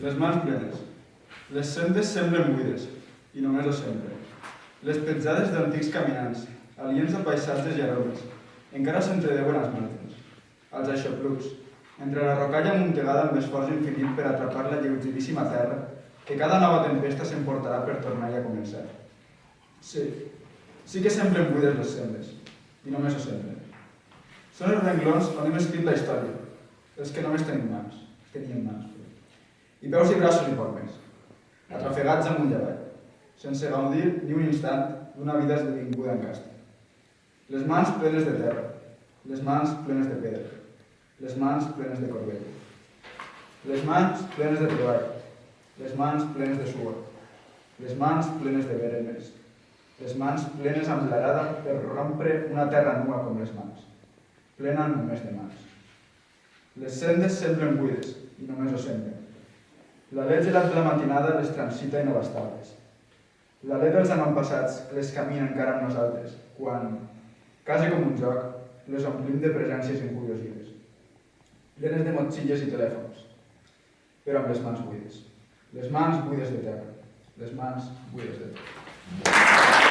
Les mans plenes. Les sendes semblen buides, i només ho semblen. Les petjades d'antics caminants, aliens a paisatges i aromes, encara s'entredeuen als màrtens, als aixoplucs, entre la rocalla amuntegada amb esforç infinit per atrapar la lleugeríssima terra que cada nova tempesta s'emportarà per tornar-hi a començar. Sí que semblen buides les sendes, i només ho semblen. Són els renglons on hem escrit la història, els que només tenim mans, i peus i braços i poc més, atrafegats amunt i avall, sense gaudir ni un instant d'una vida esdevinguda en càstig. Les mans plenes de terra, les mans plenes de pedra, les mans plenes de corbell, les mans plenes de treball, les mans plenes de suor, les mans plenes de veremes, les mans plenes amb l'arada per rompre una terra nua com les mans, plena només de mans. Les sendes semblen buides, i només ho semblen. L'alè gelat de la matinada les transita inabastables. L'alè dels avantpassats les camina encara amb nosaltres, quan, quasi com un joc, les omplim de presències incuriosives, plenes de motxilles i telèfons, però amb les mans buides. Les mans buides de terra, les mans buides de terra.